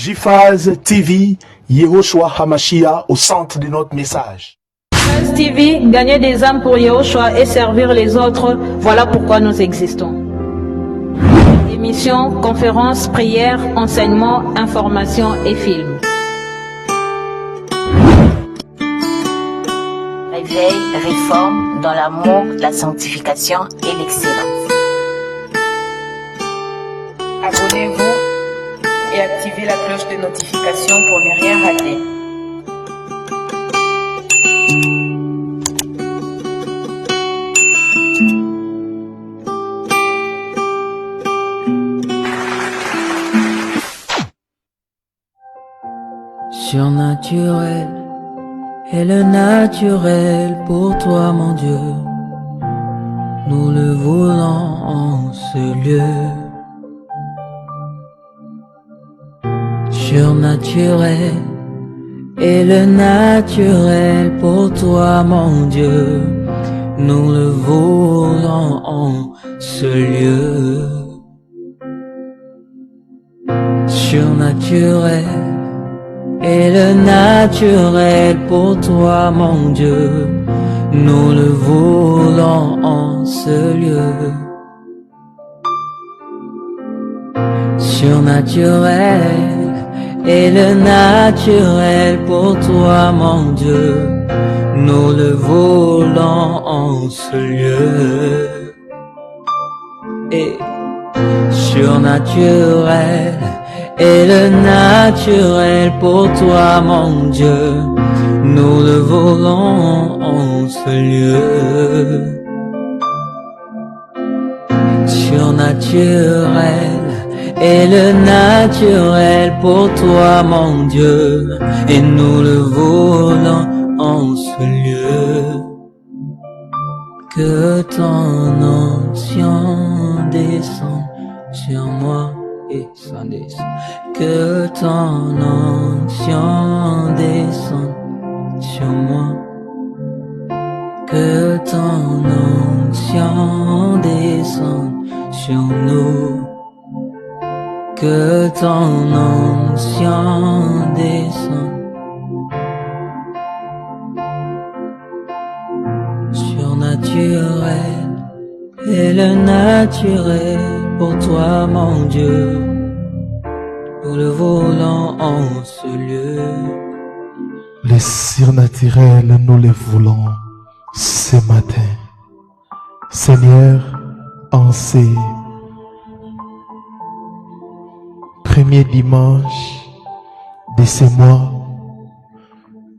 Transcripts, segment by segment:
JFAZ TV, Yehoshua Hamashiach au centre de notre message. JFAZ TV, gagner des âmes pour Yehoshua et servir les autres, voilà pourquoi nous existons. Émissions, conférences, prières, enseignements, informations et films. Réveil, réforme dans l'amour, la sanctification et l'excellence. Abonnez-vous et activez la cloche de notification pour ne rien rater. Surnaturel est le naturel pour toi, mon Dieu. Nous le voulons en ce lieu. Surnaturel est le naturel pour toi, mon Dieu. Nous le voulons en ce lieu. Surnaturel est le naturel pour toi, mon Dieu. Nous le voulons en ce lieu. Surnaturel est le naturel pour toi, mon Dieu. Nous le voulons en ce lieu. Et surnaturel est le naturel pour toi, mon Dieu. Nous le voulons en ce lieu. Surnaturel est le naturel pour toi, mon Dieu. Et nous le voulons en ce lieu. Que ton onction descende sur moi et s'en descend. Que ton onction descende sur moi. Que ton onction descende sur nous. Que ton onction descende. Surnaturel est le naturel pour toi, mon Dieu. Nous le voulons en ce lieu. Les surnaturels, nous les voulons ce matin. Seigneur, en ces premiers dimanches de ce mois,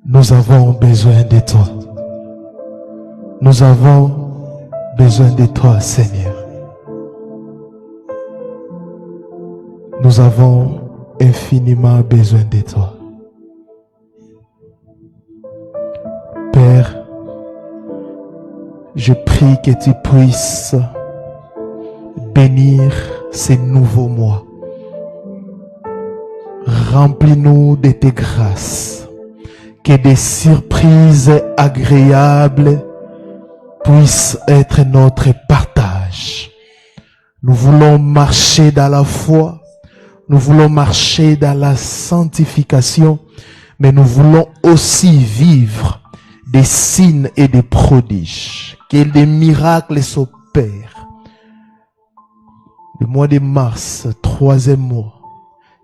nous avons besoin de toi. Nous avons besoin de toi, Seigneur. Nous avons infiniment besoin de toi. Père, je prie que tu puisses bénir ces nouveaux mois. Remplis-nous de tes grâces. Que des surprises agréables puissent être notre partage. Nous voulons marcher dans la foi. Nous voulons marcher dans la sanctification. Mais nous voulons aussi vivre des signes et des prodiges. Que des miracles s'opèrent. Le mois de mars, 3e mois.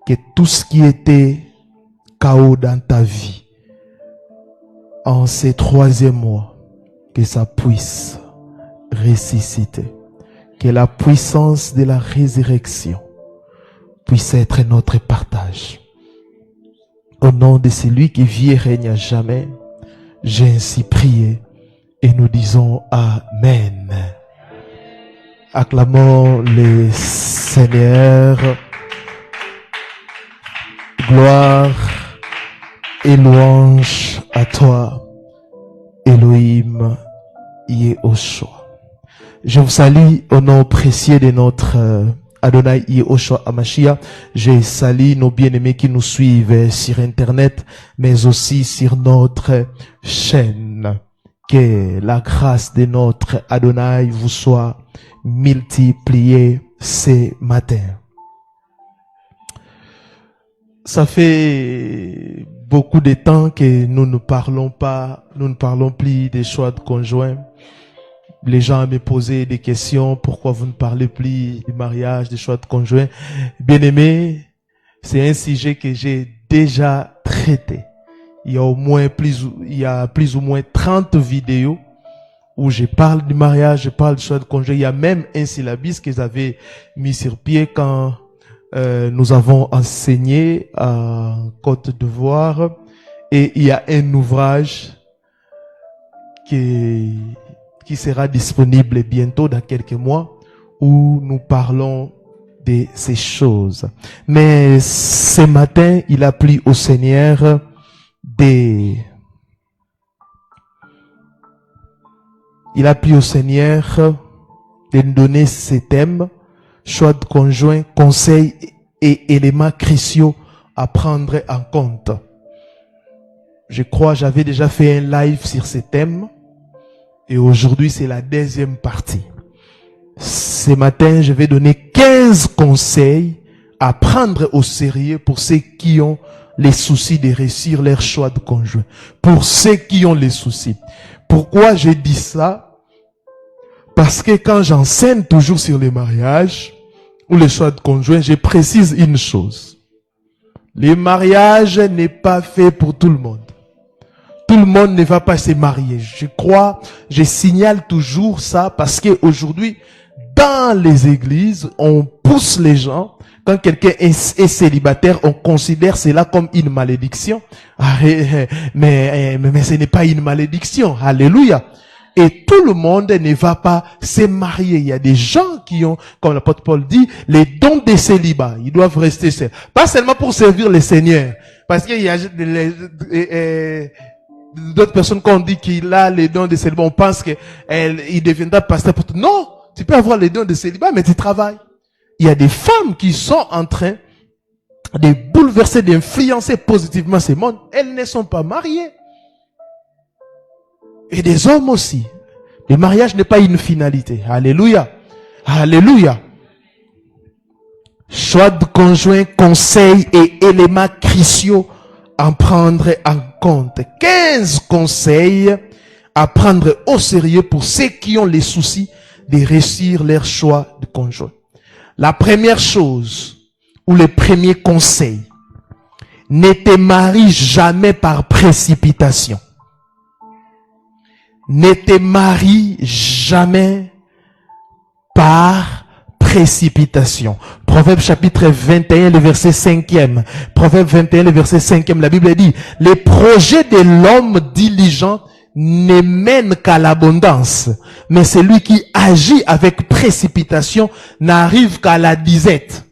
Que tout ce qui était chaos dans ta vie, en ces 3e mois, que ça puisse ressusciter. Que la puissance de la résurrection puisse être notre partage. Au nom de celui qui vit et règne à jamais, j'ai ainsi prié et nous disons Amen. Acclamons le Seigneur. Gloire et louange à toi, Elohim Yehoshua. Je vous salue au nom précieux de notre Adonai Yehoshua Hamashiach. Je salue nos bien-aimés qui nous suivent sur Internet, mais aussi sur notre chaîne. Que la grâce de notre Adonai vous soit multipliée ce matin. Ça fait beaucoup de temps que nous ne parlons plus des choix de conjoints. Les gens me posaient des questions, pourquoi vous ne parlez plus du mariage, des choix de conjoints? Bien aimé, c'est un sujet que j'ai déjà traité. Il y a plus ou moins 30 vidéos où je parle du mariage, je parle du choix de conjoint. Il y a même un syllabus qu'ils avaient mis sur pied quand nous avons enseigné à Côte d'Ivoire. Et il y a un ouvrage qui sera disponible bientôt dans quelques mois où nous parlons de ces choses. Mais ce matin, il a plu au Seigneur de nous donner ces thèmes, choix de conjoint, conseils et éléments cruciaux à prendre en compte. Je crois j'avais déjà fait un live sur ces thèmes et aujourd'hui c'est la deuxième partie. Ce matin, je vais donner 15 conseils à prendre au sérieux pour ceux qui ont les soucis de réussir leur choix de conjoint. Pour ceux qui ont les soucis. Pourquoi je dis ça? Parce que quand j'enseigne toujours sur le mariage ou le choix de conjoint, je précise une chose. Le mariage n'est pas fait pour tout le monde. Tout le monde ne va pas se marier. Je signale toujours ça parce qu'aujourd'hui, dans les églises, on pousse les gens. Quand quelqu'un est célibataire, on considère cela comme une malédiction. Mais ce n'est pas une malédiction. Alléluia. Et tout le monde ne va pas se marier. Il y a des gens qui ont, comme l'apôtre Paul dit, les dons de célibat. Ils doivent rester seuls. Pas seulement pour servir le Seigneur. Parce qu'il y a d'autres personnes quand on dit qu'il a les dons de célibat, on pense qu'il deviendra pasteur pour tout. Non! Tu peux avoir les dons de célibat, mais tu travailles. Il y a des femmes qui sont en train de bouleverser, d'influencer positivement ce monde. Elles ne sont pas mariées. Et des hommes aussi. Le mariage n'est pas une finalité. Alléluia. Alléluia. Choix de conjoint, conseils et éléments cruciaux à prendre en compte. 15 conseils à prendre au sérieux pour ceux qui ont les soucis de réussir leur choix de conjoint. La première chose, ou le premier conseil, ne te marie jamais par précipitation. Ne te marie jamais par précipitation. Proverbe chapitre 21, le verset 5e. Proverbe 21, le verset 5e. La Bible dit, les projets de l'homme diligent ne mènent qu'à l'abondance. Mais celui qui agit avec précipitation n'arrive qu'à la disette.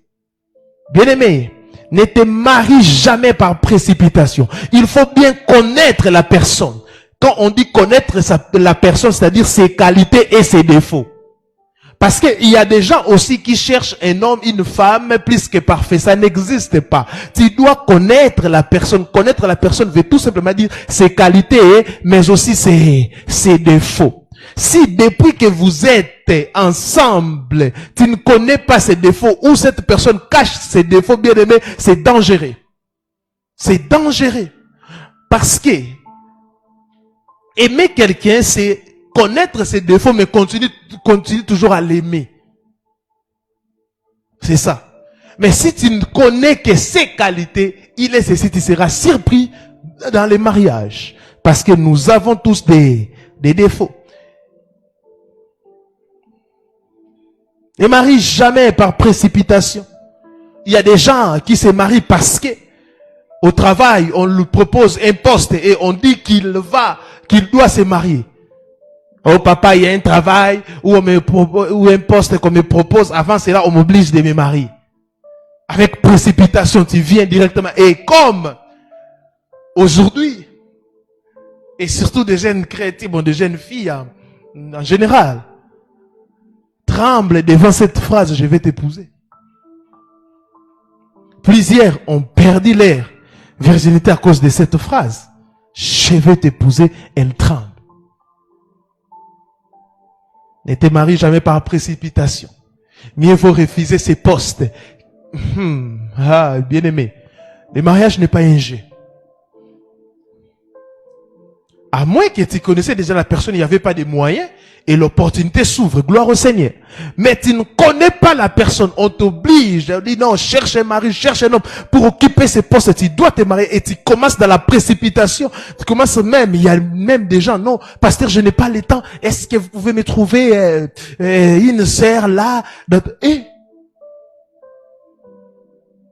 Bien-aimé, ne te marie jamais par précipitation. Il faut bien connaître la personne. Quand on dit connaître la personne, c'est-à-dire ses qualités et ses défauts. Parce qu'il y a des gens aussi qui cherchent un homme, une femme plus que parfait. Ça n'existe pas. Tu dois connaître la personne. Connaître la personne veut tout simplement dire ses qualités, mais aussi ses défauts. Si depuis que vous êtes ensemble, tu ne connais pas ses défauts ou cette personne cache ses défauts, bien aimé, c'est dangereux. C'est dangereux. Parce que aimer quelqu'un, c'est connaître ses défauts, mais continue toujours à l'aimer. C'est ça. Mais si tu ne connais que ses qualités, il est ceci, tu seras surpris dans les mariages. Parce que nous avons tous des défauts. Ne marie jamais par précipitation. Il y a des gens qui se marient parce que au travail, on lui propose un poste et on dit qu'il doit se marier. Oh papa, il y a un travail ou un poste qu'on me propose. Avant cela, on m'oblige de me marier. Avec précipitation, tu viens directement. Et comme aujourd'hui, et surtout des jeunes chrétiens, des jeunes filles en général, tremblent devant cette phrase, je vais t'épouser. Plusieurs ont perdu leur virginité à cause de cette phrase. Je vais t'épouser, elles tremblent. Ne te marie jamais par précipitation. Mieux vaut refuser ces postes. Bien aimé. Le mariage n'est pas un jeu. À moins que tu connaissais déjà la personne, il n'y avait pas de moyens et l'opportunité s'ouvre. Gloire au Seigneur. Mais tu ne connais pas la personne. On t'oblige. On dit non, cherche un mari, cherche un homme pour occuper ce poste. Tu dois te marier et tu commences dans la précipitation. Tu commences même, il y a même des gens, non, pasteur, je n'ai pas le temps. Est-ce que vous pouvez me trouver une sœur là? Et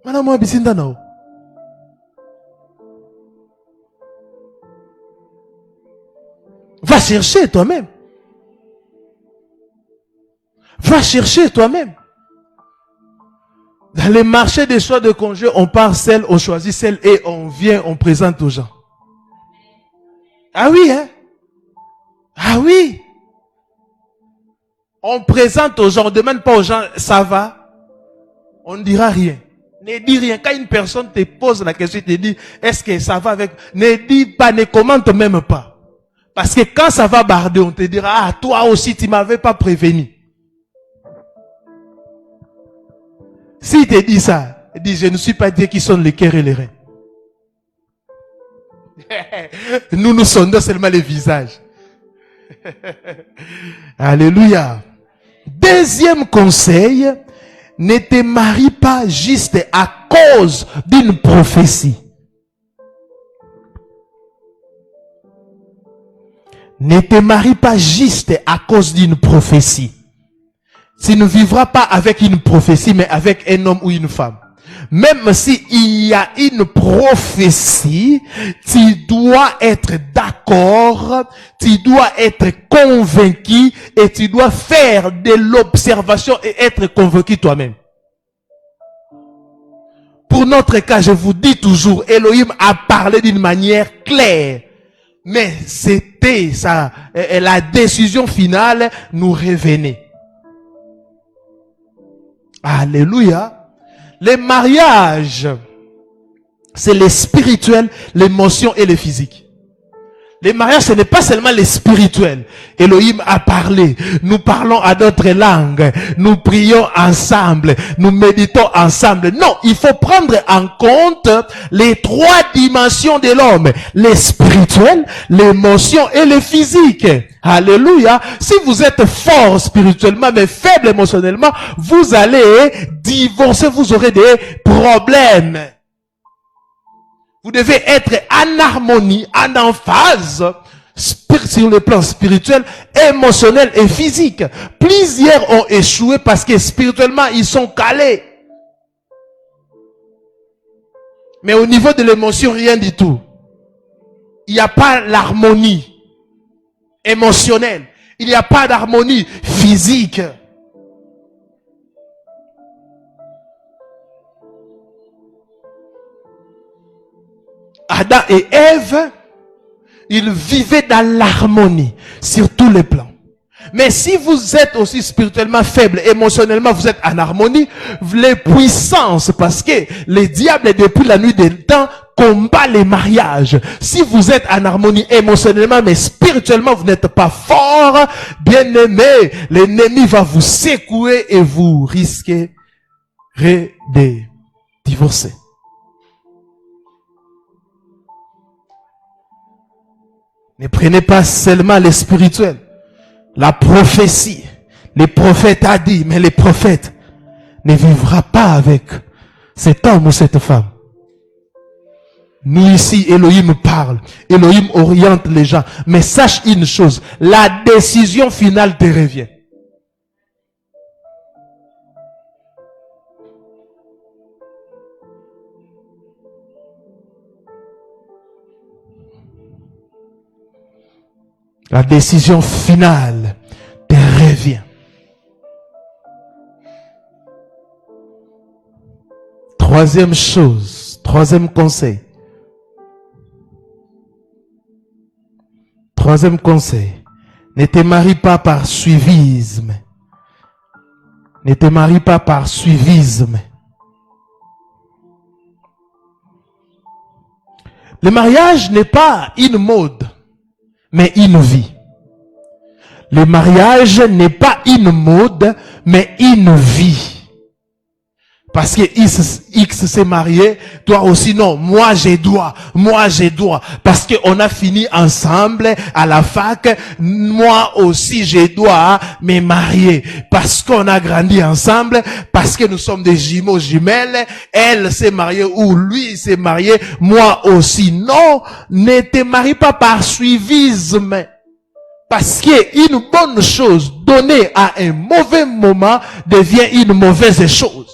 madame moi, bisindana. Va chercher toi-même. Va chercher toi-même. Dans les marchés des choix de congé, on part celle, on choisit celle et on vient, on présente aux gens. Ah oui, hein? Ah oui. On présente aux gens, on ne demande pas aux gens, ça va? On ne dira rien. Ne dis rien. Quand une personne te pose la question, te dit, est-ce que ça va avec... Ne dis pas, ne commente même pas. Parce que quand ça va barder, on te dira, ah, toi aussi, tu m'avais pas prévenu. S'il te dit ça, il dit, je ne suis pas Dieu qui sonne les cœurs et les reins. Nous sondons seulement les visages. Alléluia. Deuxième conseil, ne te marie pas juste à cause d'une prophétie. Ne te marie pas juste à cause d'une prophétie. Tu ne vivras pas avec une prophétie, mais avec un homme ou une femme. Même s'il y a une prophétie, tu dois être d'accord, tu dois être convaincu et tu dois faire de l'observation et être convaincu toi-même. Pour notre cas, je vous dis toujours, Elohim a parlé d'une manière claire. Mais c'était ça, la décision finale nous revenait. Alléluia. Le mariage, c'est le spirituel, l'émotion et le physique. Le mariage, ce n'est pas seulement le spirituel. Elohim a parlé. Nous parlons à d'autres langues. Nous prions ensemble. Nous méditons ensemble. Non, il faut prendre en compte les trois dimensions de l'homme. Le spirituel, l'émotion et le physique. Alléluia. Si vous êtes fort spirituellement mais faible émotionnellement, vous allez divorcer, vous aurez des problèmes. Vous devez être en harmonie, en emphase, sur le plan spirituel, émotionnel et physique. Plusieurs ont échoué parce que spirituellement, ils sont calés. Mais au niveau de l'émotion, rien du tout. Il n'y a pas l'harmonie émotionnelle. Il n'y a pas d'harmonie physique. Adam et Ève, ils vivaient dans l'harmonie sur tous les plans. Mais si vous êtes aussi spirituellement faible, émotionnellement, vous êtes en harmonie, les puissances, parce que le diable, depuis la nuit des temps, combat les mariages. Si vous êtes en harmonie émotionnellement, mais spirituellement, vous n'êtes pas fort, bien aimé, l'ennemi va vous secouer et vous risquerez de divorcer. Ne prenez pas seulement les spirituels. La prophétie. Les prophètes a dit, mais les prophètes ne vivra pas avec cet homme ou cette femme. Nous ici, Elohim parle. Elohim oriente les gens. Mais sache une chose, la décision finale te revient. La décision finale te revient. Troisième chose, troisième conseil. Troisième conseil. Ne te marie pas par suivisme. Ne te marie pas par suivisme. Le mariage n'est pas une mode, mais une vie. Le mariage n'est pas une mode, mais une vie. Parce que X s'est marié, toi aussi non, moi j'ai droit. Parce qu'on a fini ensemble à la fac, moi aussi j'ai droit me marier. Parce qu'on a grandi ensemble, parce que nous sommes des jumeaux jumelles, elle s'est mariée ou lui s'est marié, moi aussi. Non, ne te marie pas par suivisme. Parce qu'une bonne chose donnée à un mauvais moment devient une mauvaise chose.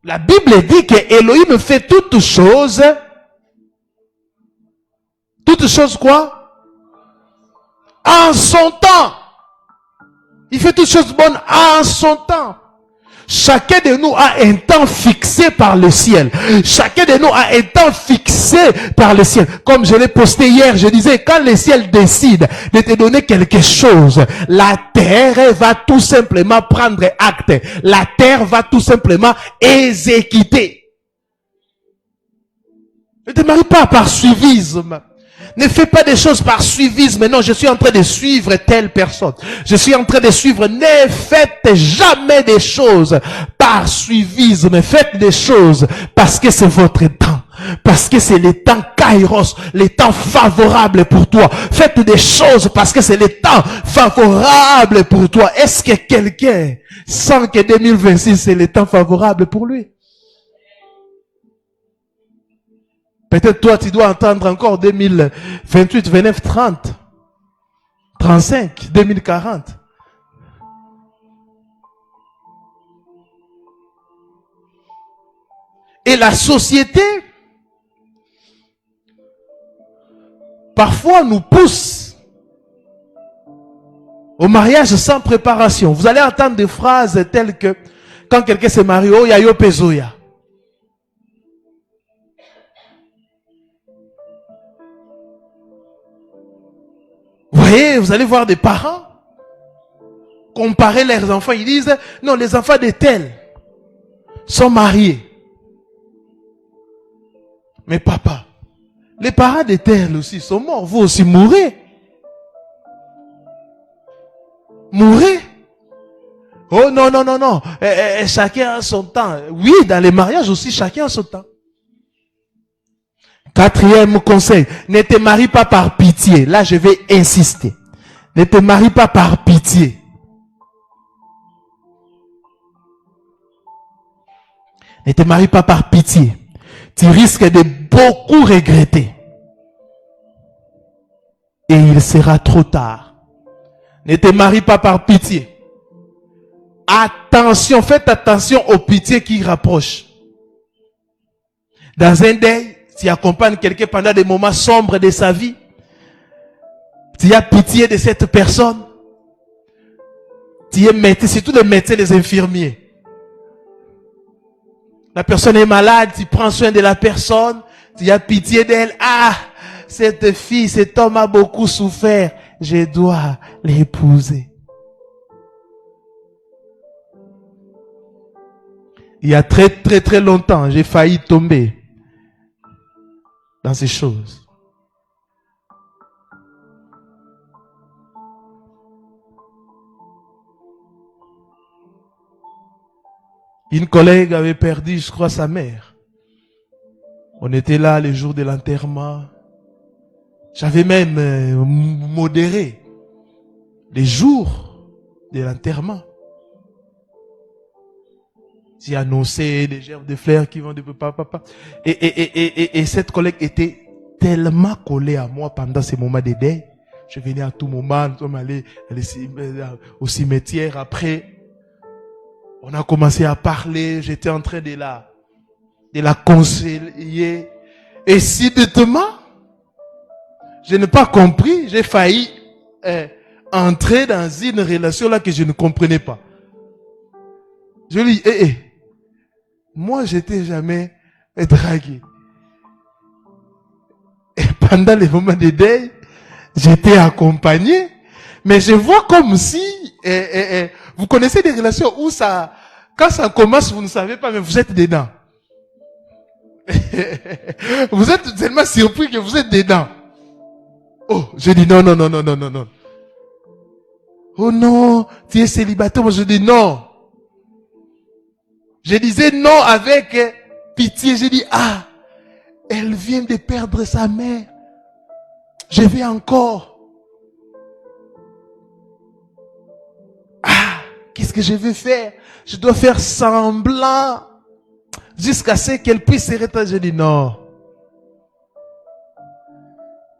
La Bible dit que Elohim fait toutes choses. Toutes choses quoi? En son temps. Il fait toutes choses bonnes en son temps. Chacun de nous a un temps fixé par le ciel. Chacun de nous a un temps fixé par le ciel. Comme je l'ai posté hier, je disais, quand le ciel décide de te donner quelque chose, la terre va tout simplement prendre acte. La terre va tout simplement exécuter. Ne te marie pas par suivisme. Ne fais pas des choses par suivisme. Non, je suis en train de suivre telle personne. Je suis en train de suivre. Ne faites jamais des choses par suivisme. Faites des choses parce que c'est votre temps. Parce que c'est le temps Kairos, le temps favorable pour toi. Faites des choses parce que c'est le temps favorable pour toi. Est-ce que quelqu'un sent que 2026 c'est le temps favorable pour lui? Peut-être toi, tu dois entendre encore 2028, 29, 30, 35, 2040. Et la société, parfois, nous pousse au mariage sans préparation. Vous allez entendre des phrases telles que, quand quelqu'un se marie, oh, ya yo pezoya. Vous voyez, vous allez voir des parents comparer leurs enfants. Ils disent, non, les enfants de tels sont mariés. Mais papa, les parents de tels aussi sont morts. Vous aussi mourrez. Mourrez. Oh non, non, non, non. Chacun a son temps. Oui, dans les mariages aussi, chacun a son temps. Quatrième conseil, ne te marie pas par pitié. Là, je vais insister. Ne te marie pas par pitié. Ne te marie pas par pitié. Tu risques de beaucoup regretter. Et il sera trop tard. Ne te marie pas par pitié. Attention, faites attention aux pitiés qui rapprochent. Dans un deuil, tu accompagnes quelqu'un pendant des moments sombres de sa vie. Tu as pitié de cette personne. Tu es médecin, surtout les médecins, les infirmiers. La personne est malade, tu prends soin de la personne, tu as pitié d'elle. Ah, cette fille, cet homme a beaucoup souffert. Je dois l'épouser. Il y a très très très longtemps, j'ai failli tomber dans ces choses. Une collègue avait perdu, je crois, sa mère. On était là les jours de l'enterrement. J'avais même modéré les jours de l'enterrement. J'ai annoncé des gerbes de fleurs qui vont de papa. Et cette collègue était tellement collée à moi pendant ces moments de deuil. Je venais à tout moment, nous sommes allés au cimetière. Après, on a commencé à parler. J'étais en train de la conseiller. Et subitement, je n'ai pas compris. J'ai failli entrer dans une relation là que je ne comprenais pas. Je lui dis, moi, j'étais jamais dragué. Et pendant les moments de deuil, j'étais accompagné. Mais je vois comme si, vous connaissez des relations où ça, quand ça commence, vous ne savez pas, mais vous êtes dedans. Vous êtes tellement surpris que vous êtes dedans. Oh, j'ai dit non. Oh non, tu es célibataire. Moi, je dis non. Je disais non avec pitié. J'ai dit, ah, elle vient de perdre sa mère. Je vais encore. Ah, qu'est-ce que je vais faire? Je dois faire semblant jusqu'à ce qu'elle puisse se rétablir. Je dis non.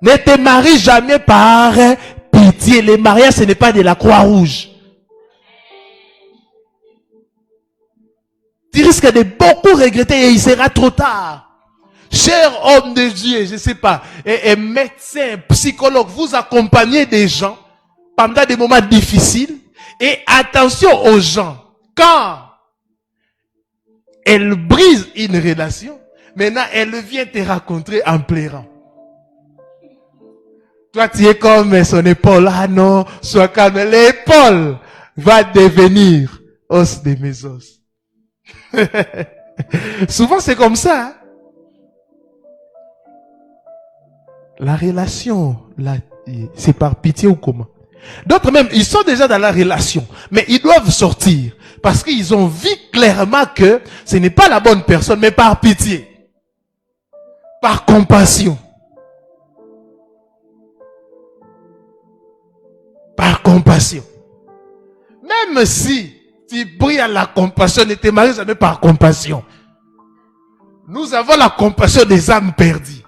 Ne te marie jamais par pitié. Les mariages, ce n'est pas de la Croix-Rouge. Tu risques de beaucoup regretter et il sera trop tard. Cher homme de Dieu, je ne sais pas, et médecin, psychologue, vous accompagnez des gens pendant des moments difficiles et attention aux gens. Quand elle brise une relation, maintenant elle vient te rencontrer en pleurant. Toi, tu es comme son épaule. Ah non, sois calme. L'épaule va devenir os de mes os. Souvent, c'est comme ça. Hein? La relation, c'est par pitié ou comment? D'autres même, ils sont déjà dans la relation, mais ils doivent sortir parce qu'ils ont vu clairement que ce n'est pas la bonne personne, mais par pitié, par compassion. Par compassion. Même si tu pries à la compassion, ne te maries jamais par compassion. Nous avons la compassion des âmes perdues.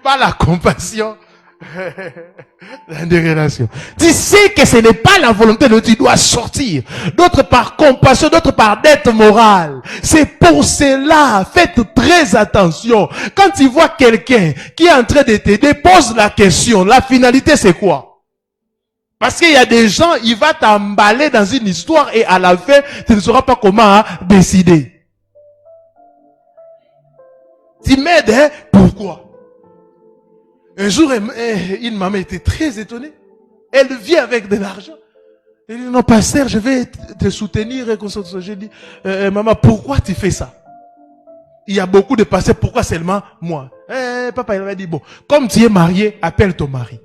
Pas la compassion des relations. Tu sais que ce n'est pas la volonté de Dieu, tu dois sortir. D'autres par compassion, d'autres par dette morale. C'est pour cela, faites très attention. Quand tu vois quelqu'un qui est en train de t'aider, pose la question. La finalité, c'est quoi? Parce qu'il y a des gens, il va t'emballer dans une histoire et à la fin, tu ne sauras pas comment décider. Tu m'aides, hein? Pourquoi? Un jour, une maman était très étonnée. Elle vient avec de l'argent. Elle dit, non, pasteur, je vais te soutenir. J'ai dit, maman, pourquoi tu fais ça? Il y a beaucoup de pasteurs, pourquoi seulement moi? Papa, il m'a dit, bon, comme tu es marié, appelle ton mari.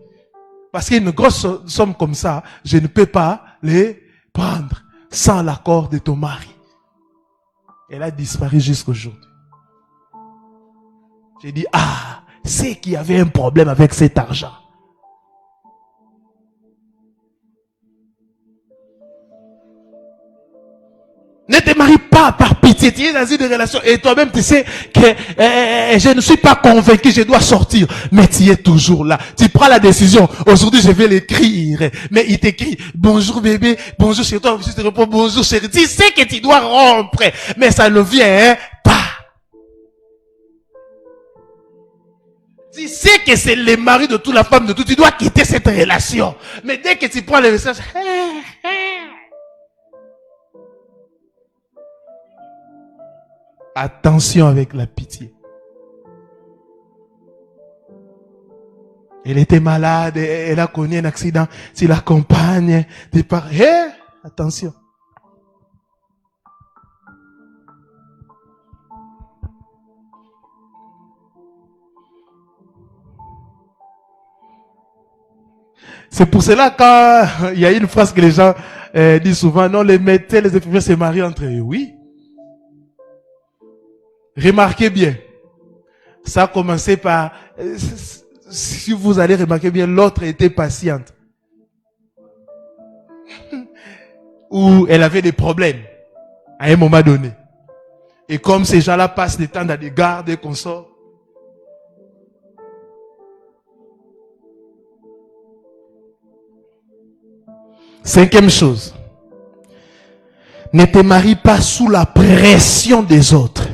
Parce qu'une grosse somme comme ça, je ne peux pas les prendre sans l'accord de ton mari. Elle a disparu jusqu'aujourd'hui. J'ai dit, ah, c'est qu'il y avait un problème avec cet argent. Ne te marie pas par pitié. Tu es dans une relation et toi-même tu sais que je ne suis pas convaincu, je dois sortir. Mais tu es toujours là. Tu prends la décision. Aujourd'hui, je vais l'écrire. Mais il t'écrit, bonjour bébé, bonjour chez toi, je te réponds, bonjour chérie. Tu sais que tu dois rompre. Mais ça ne vient pas. Tu sais que c'est le mari de toute la femme de tout. Tu dois quitter cette relation. Mais dès que tu prends le message, attention avec la pitié. Elle était malade, elle a connu un accident. Tu l'accompagnes, tu pars. Attention. C'est pour cela quand il y a une phrase que les gens disent souvent, non, les médecins, les infirmiers se marient entre eux. Oui. Remarquez bien. Ça a commencé par, si vous allez remarquer bien, l'autre était patiente. Ou elle avait des problèmes à un moment donné. Et comme ces gens-là passent le temps dans des gardes et qu'on sort, cinquième chose, ne te marie pas sous la pression des autres.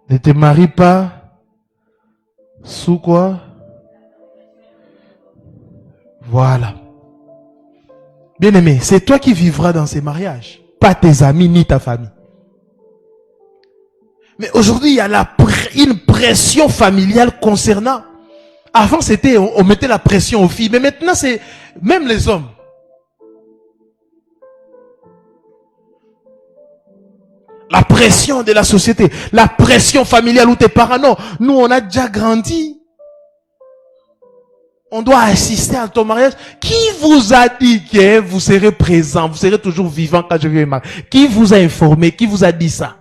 Ne te marie pas sous quoi? Voilà. Bien-aimé, c'est toi qui vivras dans ces mariages, pas tes amis ni ta famille. Mais aujourd'hui, il y a une pression familiale concernant Avant, c'était, on mettait la pression aux filles. Mais maintenant, c'est même les hommes. La pression de la société. La pression familiale où tes parents, non. Nous, on a déjà grandi. On doit assister à ton mariage. Qui vous a dit que vous serez présent, vous serez toujours vivant quand je vais me marier? Qui vous a informé? Qui vous a dit ça?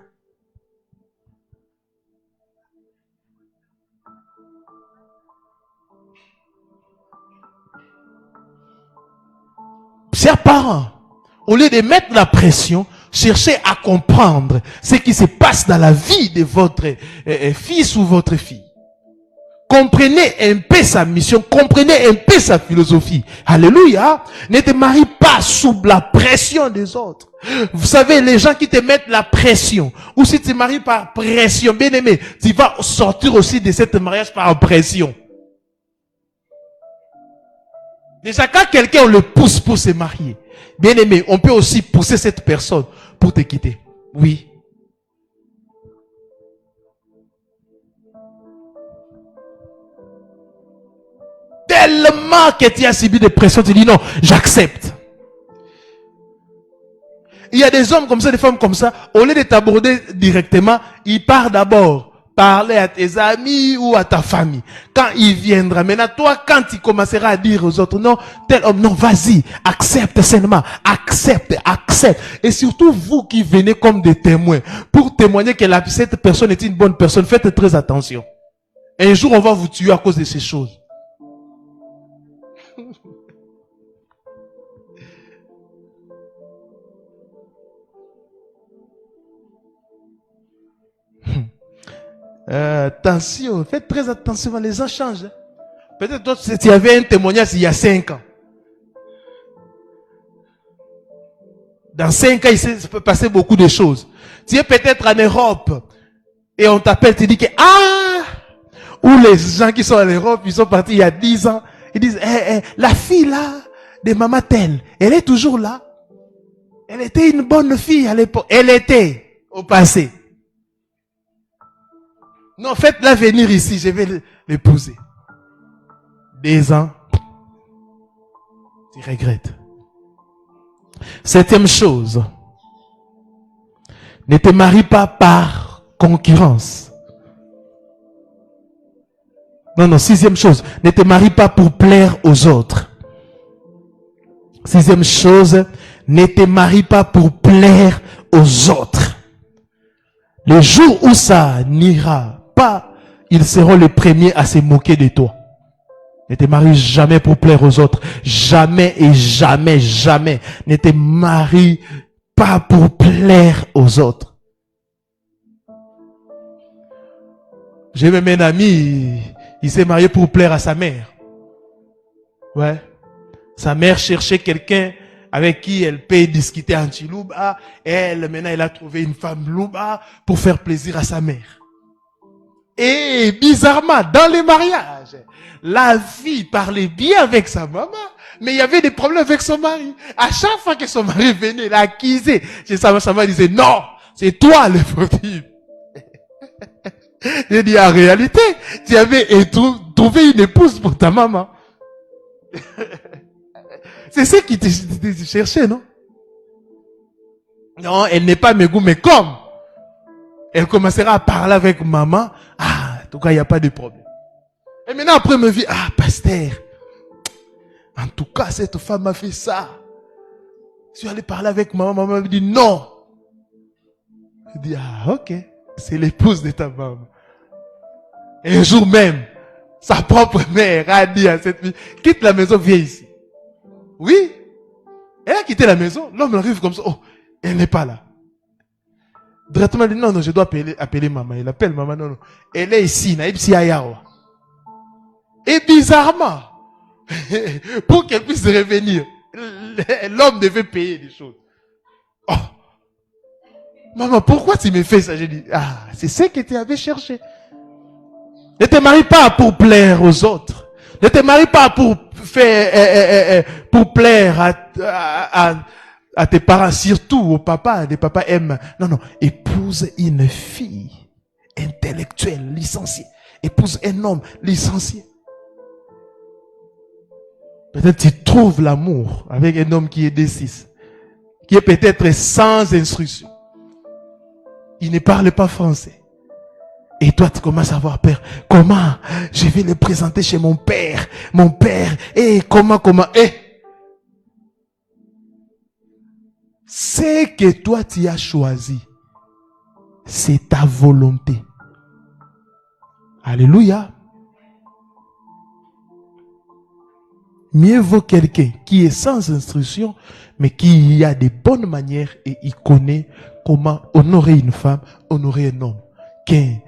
Chers parents, au lieu de mettre la pression, cherchez à comprendre ce qui se passe dans la vie de votre fils ou votre fille. Comprenez un peu sa mission, comprenez un peu sa philosophie. Alléluia. Ne te marie pas sous la pression des autres. Vous savez, les gens qui te mettent la pression, ou si tu te maries par pression, bien aimé, tu vas sortir aussi de cet mariage par pression. Déjà, quand quelqu'un on le pousse pour se marier, bien aimé, on peut aussi pousser cette personne pour te quitter. Oui. Tellement que tu as subi des pressions, tu dis non, j'accepte. Il y a des hommes comme ça, des femmes comme ça, au lieu de t'aborder directement, ils partent d'abord parler à tes amis ou à ta famille. Quand il viendra, maintenant toi, quand tu commenceras à dire aux autres, non, tel homme, non, vas-y, accepte seulement, accepte. Et surtout vous qui venez comme des témoins, pour témoigner que cette personne est une bonne personne, faites très attention. Un jour, on va vous tuer à cause de ces choses. Attention, faites très attention, les gens changent. Peut-être toi, tu avais un témoignage il y a 5 ans. Dans 5 ans, il s'est passé beaucoup de choses. Tu es peut-être en Europe et on t'appelle, tu dis que ou les gens qui sont en Europe, ils sont partis il y a 10 ans, ils disent la fille là de maman telle, elle est toujours là. Elle était une bonne fille à l'époque. Elle était au passé. Non, faites-la venir ici, je vais l'épouser. 2 ans, tu regrettes. 7e chose, ne te marie pas par concurrence. Non, 6e chose, ne te marie pas pour plaire aux autres. 6e chose, ne te marie pas pour plaire aux autres. Le jour où ça n'ira pas, ils seront les premiers à se moquer de toi. Ne te marie jamais pour plaire aux autres. Jamais et jamais, jamais. Ne te marie pas pour plaire aux autres. J'ai même un ami, il s'est marié pour plaire à sa mère. Ouais. Sa mère cherchait quelqu'un avec qui elle peut discuter en Chilouba. Elle, maintenant, elle a trouvé une femme Louba pour faire plaisir à sa mère. Et bizarrement, dans les mariages, la fille parlait bien avec sa maman, mais il y avait des problèmes avec son mari. À chaque fois que son mari venait l'accuser, sa maman disait, non, c'est toi le fautif. J'ai dit, en réalité, tu avais trouvé une épouse pour ta maman. C'est ce qui te cherchait, non? Non, elle n'est pas mes goûts, mais comme elle commencera à parler avec maman, en tout cas, il n'y a pas de problème. Et maintenant, après, elle me dit, pasteur, en tout cas, cette femme m'a fait ça. Je suis allé parler avec maman, maman me dit non. Je dis, ok, c'est l'épouse de ta maman. Et un jour même, sa propre mère a dit à cette fille, quitte la maison, viens ici. Oui, elle a quitté la maison, l'homme arrive comme ça, elle n'est pas là. Directement, elle dit, non, je dois appeler maman. Il appelle maman, non, elle est ici, et bizarrement, pour qu'elle puisse revenir, l'homme devait payer des choses. Maman, pourquoi tu me fais ça? J'ai dit, c'est ce que tu avais cherché. Ne te marie pas pour plaire aux autres. Ne te marie pas pour faire, pour plaire à tes parents, surtout au papa. Les papas aiment. Non, épouse une fille intellectuelle, licenciée. Épouse un homme licencié. Peut-être tu trouves l'amour avec un homme qui est D6, qui est peut-être sans instruction. Il ne parle pas français. Et toi, tu commences à avoir peur. Comment je vais le présenter chez mon père? Mon père, comment, c'est que toi, tu as choisi. C'est ta volonté. Alléluia. Mieux vaut quelqu'un qui est sans instruction, mais qui a des bonnes manières et il connaît comment honorer une femme, honorer un homme. Qui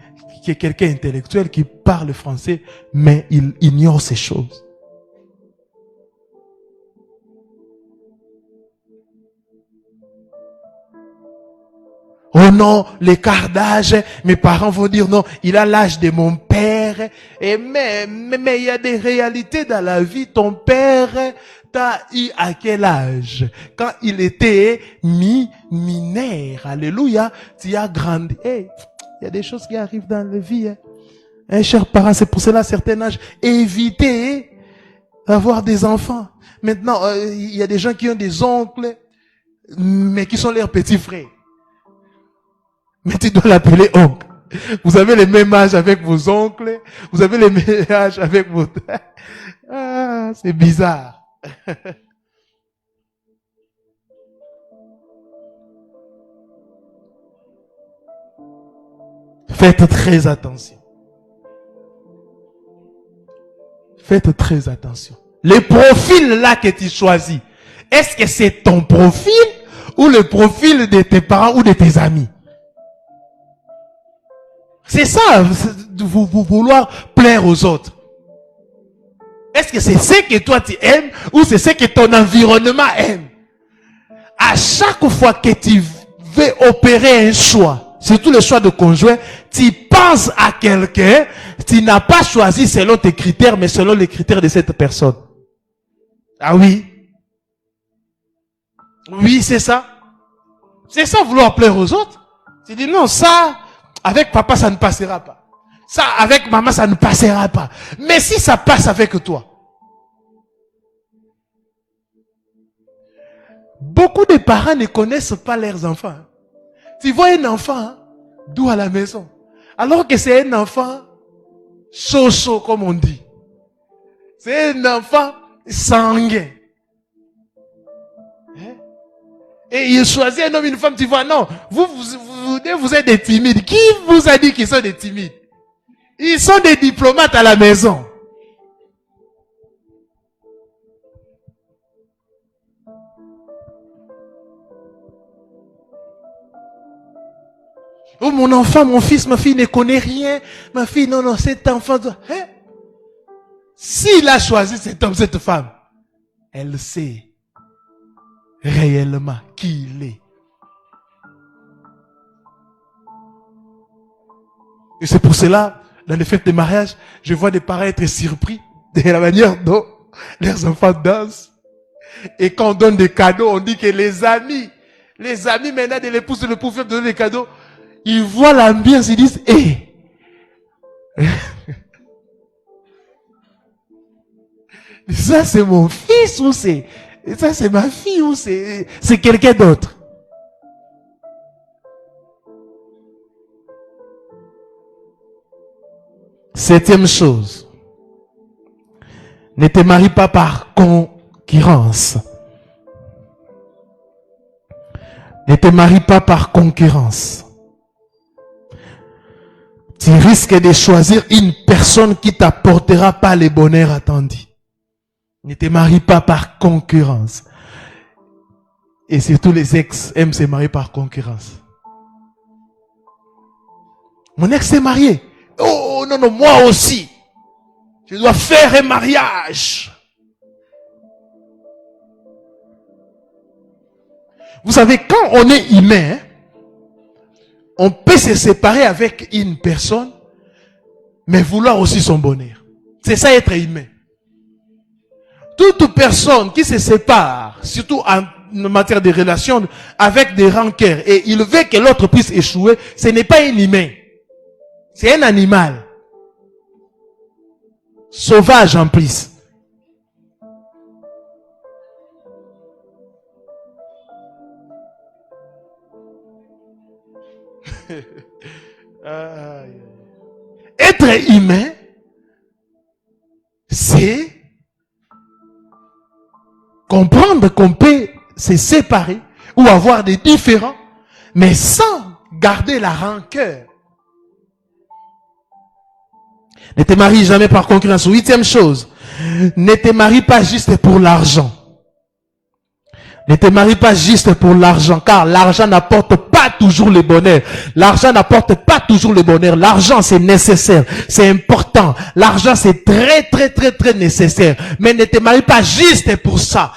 est quelqu'un intellectuel qui parle français, mais il ignore ces choses. Oh non, l'écart d'âge, mes parents vont dire non, il a l'âge de mon père. Mais il y a des réalités dans la vie. Ton père t'a eu à quel âge? Quand il était mineur. Alléluia. Tu as grandi. Il y a des choses qui arrivent dans la vie. Chers parents, c'est pour cela, à un certain âge, évitez d'avoir des enfants. Maintenant, il y a des gens qui ont des oncles, mais qui sont leurs petits frères. Mais tu dois l'appeler oncle. Vous avez le même âge avec vos oncles. Vous avez le même âge avec vos... Ah, c'est bizarre. Faites très attention. Faites très attention. Le profil là que tu choisis, est-ce que c'est ton profil ou le profil de tes parents ou de tes amis? C'est ça, vous vouloir plaire aux autres. Est-ce que c'est ce que toi tu aimes ou c'est ce que ton environnement aime? À chaque fois que tu veux opérer un choix, surtout le choix de conjoint, tu penses à quelqu'un, tu n'as pas choisi selon tes critères, mais selon les critères de cette personne. Ah oui? Oui, c'est ça. C'est ça vouloir plaire aux autres. Tu dis non, ça... avec papa, ça ne passera pas. Ça, avec maman, ça ne passera pas. Mais si ça passe avec toi. Beaucoup de parents ne connaissent pas leurs enfants. Tu vois un enfant, doux à la maison. Alors que c'est un enfant chaud, comme on dit. C'est un enfant sanguin. Et il choisit un homme, une femme, tu vois, non, vous êtes des timides. Qui vous a dit qu'ils sont des timides? Ils sont des diplomates à la maison. Oh, mon enfant, mon fils, ma fille ne connaît rien. Ma fille, non, cet enfant, s'il a choisi cet homme, cette femme, elle sait réellement qui il est. Et c'est pour cela, dans les fêtes de mariage, je vois des parents être surpris de la manière dont leurs enfants dansent. Et quand on donne des cadeaux, on dit que les amis maintenant de l'épouse ne pouvaient donner des cadeaux. Ils voient l'ambiance, ils disent, ça c'est mon fils ou ça c'est ma fille ou c'est quelqu'un d'autre. Septième chose. Ne te marie pas par concurrence. Ne te marie pas par concurrence. Tu risques de choisir une personne qui t'apportera pas le bonheur attendu. Ne te marie pas par concurrence. Et surtout les ex aiment se marier par concurrence. Mon ex s'est marié. Oh non, moi aussi. Je dois faire un mariage. Vous savez, quand on est humain, on peut se séparer avec une personne, mais vouloir aussi son bonheur. C'est ça être humain. Toute personne qui se sépare, surtout en matière de relations, avec des rancœurs, et il veut que l'autre puisse échouer, ce n'est pas un humain. C'est un animal. Sauvage en plus. Être humain, c'est comprendre qu'on peut se séparer ou avoir des différends, mais sans garder la rancœur. Ne te marie jamais par concurrence. 8e chose, ne te marie pas juste pour l'argent. Ne te marie pas juste pour l'argent, car l'argent n'apporte pas toujours le bonheur. L'argent n'apporte pas toujours le bonheur. L'argent, c'est nécessaire, c'est important. L'argent, c'est très nécessaire. Mais ne te marie pas juste pour ça,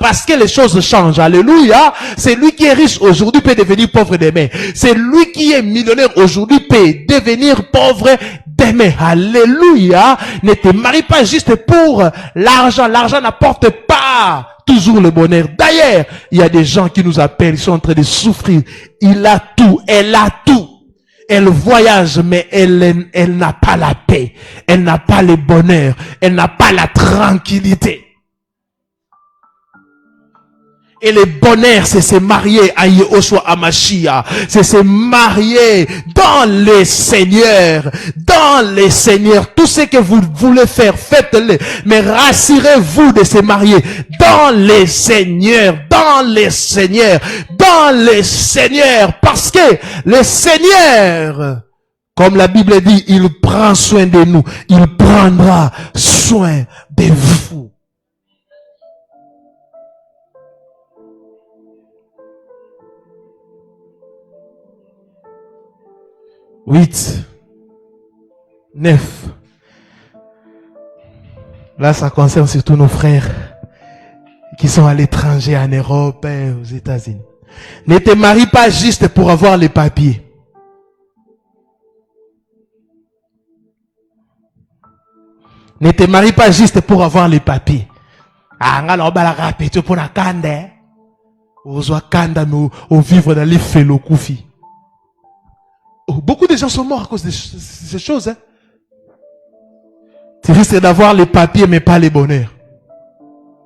parce que les choses changent. Alléluia. C'est lui qui est riche aujourd'hui peut devenir pauvre demain. C'est lui qui est millionnaire aujourd'hui peut devenir pauvre demain. Alléluia. Ne te marie pas juste pour l'argent. L'argent n'apporte pas toujours le bonheur. D'ailleurs, il y a des gens qui nous appellent, ils sont en train de souffrir. Il a tout, elle a tout. Elle voyage, mais elle n'a pas la paix. Elle n'a pas le bonheur. Elle n'a pas la tranquillité. Et le bonheur, c'est se marier à Yehoshua Hamashiach. C'est se marier dans les Seigneurs. Dans les Seigneurs. Tout ce que vous voulez faire, faites-le. Mais rassurez-vous de se marier dans les Seigneurs. Dans les Seigneurs. Dans les Seigneurs. Parce que le Seigneur, comme la Bible dit, il prend soin de nous. Il prendra soin de vous. Huit, 9. Là, ça concerne surtout nos frères qui sont à l'étranger, en Europe, aux États-Unis. Ne te marie pas juste pour avoir les papiers. Ne te marie pas juste pour avoir les papiers. Ah, on va la répéter pour la kanda. On va kanda nous, on vivre dans les félo koufi. Beaucoup de gens sont morts à cause de ces choses. Hein. Tu risques d'avoir les papiers, mais pas les bonheurs.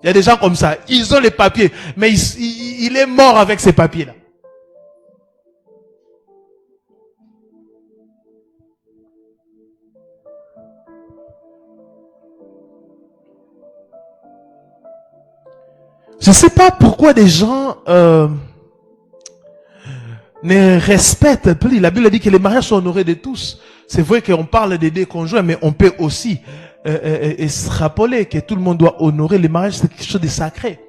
Il y a des gens comme ça. Ils ont les papiers, mais il est mort avec ces papiers-là. Je ne sais pas pourquoi des gens... ne respecte plus. La Bible dit que les mariages sont honorés de tous. C'est vrai qu'on parle des deux conjoints, mais on peut aussi se rappeler que tout le monde doit honorer les mariages, c'est quelque chose de sacré.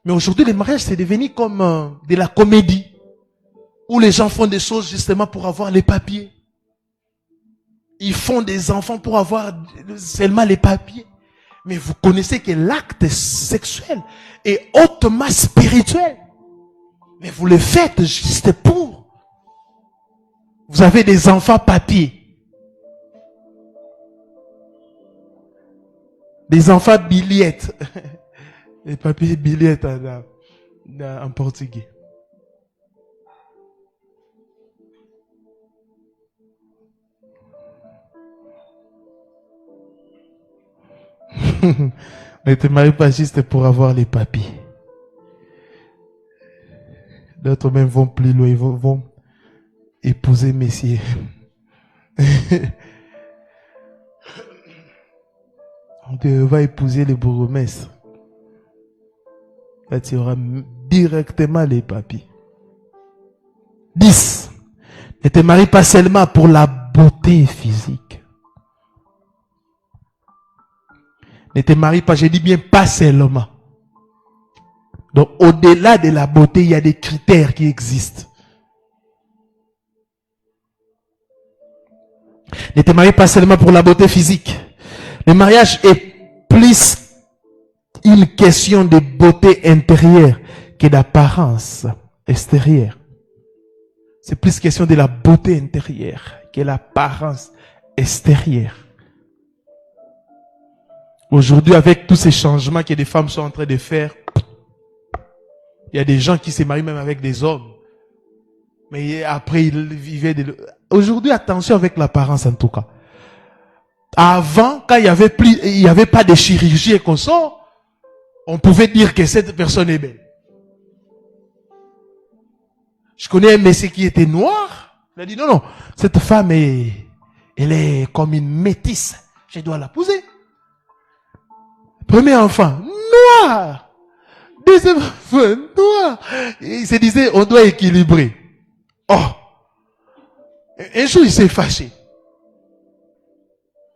Mais aujourd'hui, les mariages, c'est devenu comme de la comédie, où les gens font des choses justement pour avoir les papiers. Ils font des enfants pour avoir seulement les papiers. Mais vous connaissez que l'acte sexuel est hautement spirituel. Mais vous le faites juste pour. Vous avez des enfants papiers. Des enfants billettes. Les papiers billettes en portugais. Ne te marie pas juste pour avoir les papiers. D'autres même vont plus loin, ils vont épouser messieurs. On va épouser les bourgmestres. Là, tu auras directement les papiers. 10. Ne te marie pas seulement pour la beauté physique. Ne te marie pas, je dis bien pas seulement. Donc, au-delà de la beauté, il y a des critères qui existent. Ne te marie pas seulement pour la beauté physique. Le mariage est plus une question de beauté intérieure que d'apparence extérieure. C'est plus question de la beauté intérieure que l'apparence extérieure. Aujourd'hui, avec tous ces changements que les femmes sont en train de faire, il y a des gens qui se marient même avec des hommes. Mais après, ils vivaient de... Aujourd'hui, attention avec l'apparence en tout cas. Avant, quand il y avait pas de chirurgie et qu'on sort, on pouvait dire que cette personne est belle. Je connais un monsieur qui était noir. Il a dit, non, non, cette femme elle est comme une métisse. Je dois l'épouser. Premier enfant, noir. Deuxième enfant, noir. Et il se disait, on doit équilibrer. Oh. Un jour, il s'est fâché.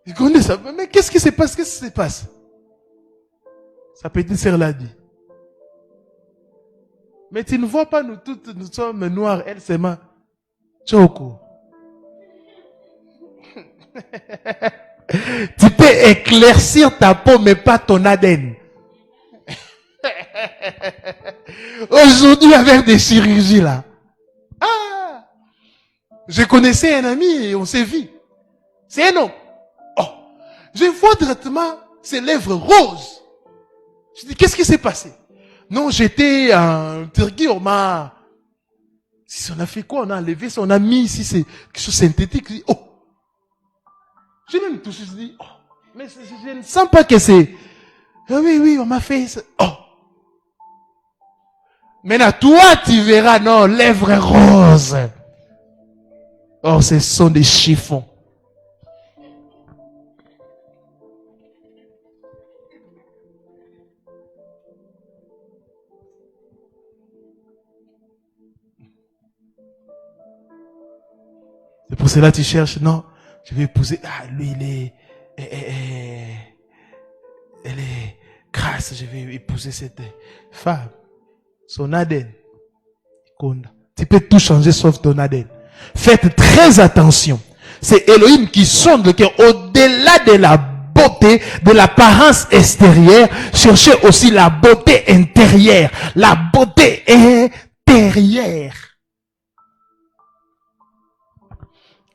Il connaît ça. Mais qu'est-ce qui se passe? Qu'est-ce qui se passe? Sa petite sœur l'a dit. Mais tu ne vois pas, nous toutes, nous sommes noirs, elle c'est ma Choco. Tu peux éclaircir ta peau, mais pas ton ADN. Aujourd'hui, avec des chirurgies là. Ah! Je connaissais un ami et on s'est vu. C'est un homme. Oh! Je vois directement ses lèvres roses. Je dis, qu'est-ce qui s'est passé? Non, j'étais en Turquie, on a fait quoi? On a enlevé ça, on a mis ici, c'est quelque chose de synthétique. Je dis, oh! Je même touché, je dis, oh! Mais je ne sens pas que c'est, ah oui, on m'a fait ça. Oh! Maintenant, toi, tu verras, non, lèvres roses. Oh, ce sont des chiffons. C'est pour cela que tu cherches, non, je vais épouser, ah, lui, elle est grasse, je vais épouser cette femme. Son ADN. Tu peux tout changer sauf ton ADN. Faites très attention. C'est Elohim qui sonde le cœur au-delà de la beauté, de l'apparence extérieure. Cherchez aussi la beauté intérieure. La beauté intérieure.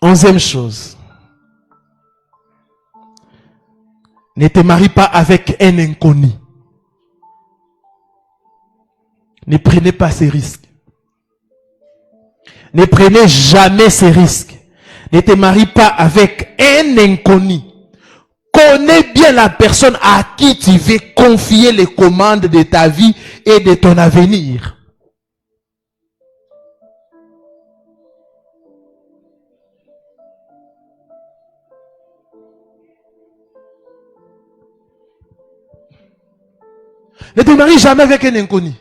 11e chose. Ne te marie pas avec un inconnu. Ne prenez pas ces risques. Ne prenez jamais ces risques. Ne te marie pas avec un inconnu. Connais bien la personne à qui tu veux confier les commandes de ta vie et de ton avenir. Ne te marie jamais avec un inconnu.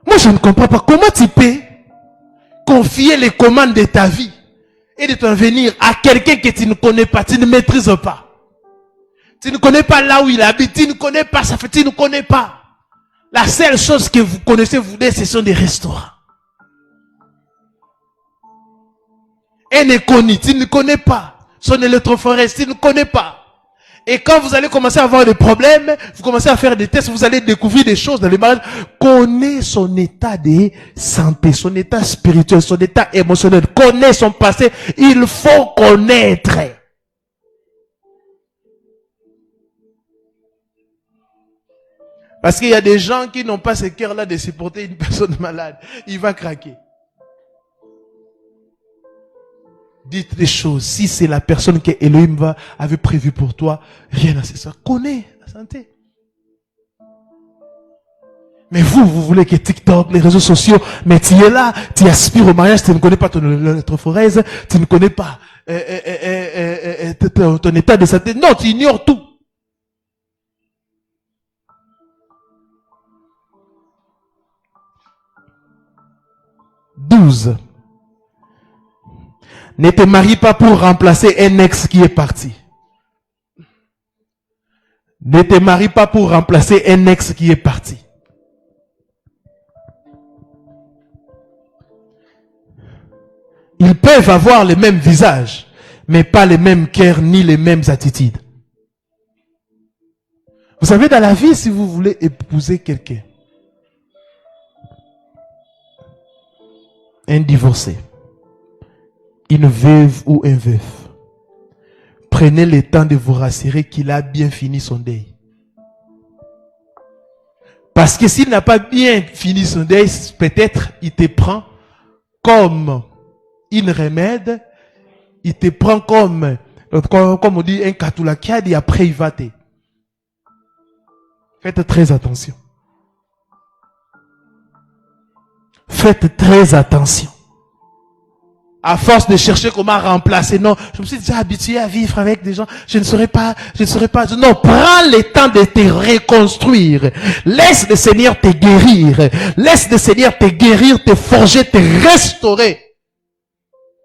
Moi, je ne comprends pas comment tu peux confier les commandes de ta vie et de ton avenir à quelqu'un que tu ne connais pas, tu ne maîtrises pas. Tu ne connais pas là où il habite, tu ne connais pas ça fait, tu ne connais pas. La seule chose que vous connaissez, vous deux, ce sont des restaurants. Un inconnu, tu ne connais pas. Son électrophorèse, tu ne connais pas. Et quand vous allez commencer à avoir des problèmes, vous commencez à faire des tests, vous allez découvrir des choses dans les mariages. Connais son état de santé, son état spirituel, son état émotionnel. Connais son passé. Il faut connaître. Parce qu'il y a des gens qui n'ont pas ce cœur-là de supporter une personne malade. Il va craquer. Dites les choses. Si c'est la personne que Elohim avait prévu pour toi, rien à ça. Connais la santé. Mais vous voulez que TikTok, les réseaux sociaux, mais tu es là, tu aspires au mariage, tu ne connais pas ton électrophorèse, tu ne connais pas ton état de santé. Non, tu ignores tout. Douze. Ne te marie pas pour remplacer un ex qui est parti. Ne te marie pas pour remplacer un ex qui est parti. Ils peuvent avoir les mêmes visages, mais pas les mêmes cœurs ni les mêmes attitudes. Vous savez, dans la vie, si vous voulez épouser quelqu'un, un divorcé, une veuve ou un veuf, prenez le temps de vous rassurer qu'il a bien fini son deuil. Parce que s'il n'a pas bien fini son deuil, peut-être il te prend comme une remède, il te prend comme on dit, un katoulakiad et après il va te. Faites très attention. Faites très attention. À force de chercher comment remplacer, non, je me suis déjà habitué à vivre avec des gens, je ne saurais pas, non, prends le temps de te reconstruire. Laisse le Seigneur te guérir. Laisse le Seigneur te guérir, te forger, te restaurer.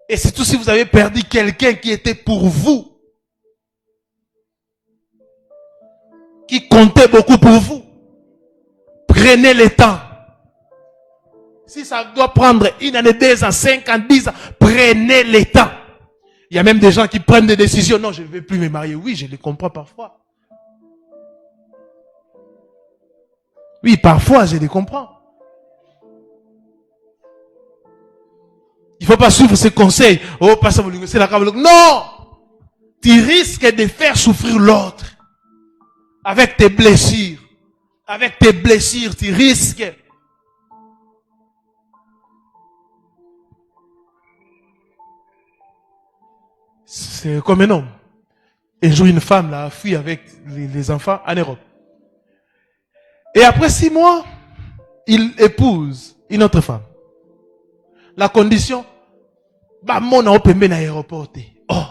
Et surtout si vous avez perdu quelqu'un qui était pour vous, qui comptait beaucoup pour vous, prenez le temps. Si ça doit prendre 1 année, 2 ans, 5 ans, 10 ans, prenez le temps. Il y a même des gens qui prennent des décisions. Non, je ne vais plus me marier. Oui, je les comprends parfois. Oui, parfois, je les comprends. Il ne faut pas suivre ces conseils. Oh, pas ça, c'est la cave. Non! Tu risques de faire souffrir l'autre. Avec tes blessures. Avec tes blessures, tu risques. C'est comme un homme. Un jour, une femme a fui avec les enfants en Europe. Et après 6 mois, il épouse une autre femme. La condition, bah, mon open à l'aéroport. Oh.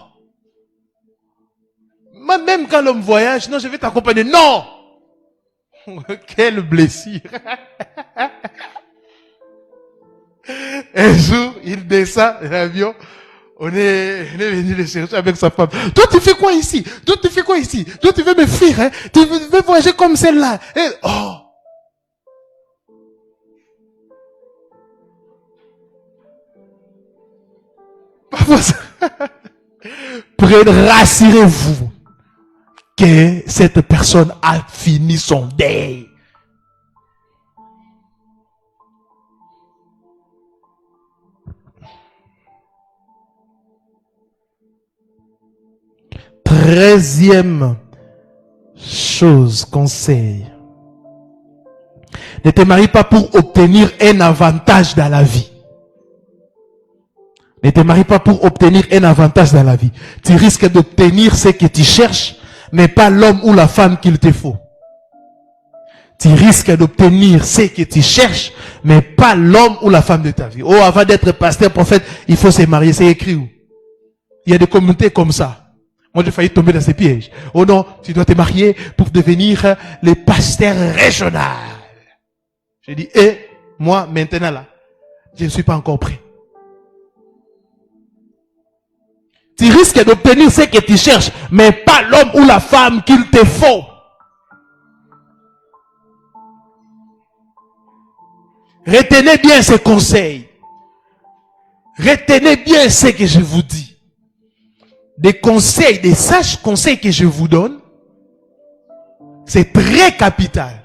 Même quand l'homme voyage, non, je vais t'accompagner. Non! Quelle blessure! Un jour, il descend de l'avion. On est venu le chercher avec sa femme. Toi, tu fais quoi ici? Toi, tu fais quoi ici? Toi, tu veux me fuir, hein? Tu veux voyager comme celle-là? Et, oh! Rassurez-vous que cette personne a fini son deuil. Treizième chose, conseil. Ne te marie pas pour obtenir un avantage dans la vie. Ne te marie pas pour obtenir un avantage dans la vie. Tu risques d'obtenir ce que tu cherches, mais pas l'homme ou la femme qu'il te faut. Tu risques d'obtenir ce que tu cherches, mais pas l'homme ou la femme de ta vie. Oh, avant d'être pasteur, prophète, il faut se marier. C'est écrit où? Il y a des communautés comme ça. Moi, j'ai failli tomber dans ces pièges. Oh non, tu dois te marier pour devenir le pasteur régional. J'ai dit, moi, maintenant là, je ne suis pas encore prêt. Tu risques d'obtenir ce que tu cherches, mais pas l'homme ou la femme qu'il te faut. Retenez bien ces conseils. Retenez bien ce que je vous dis. Des conseils, des sages conseils que je vous donne, c'est très capital.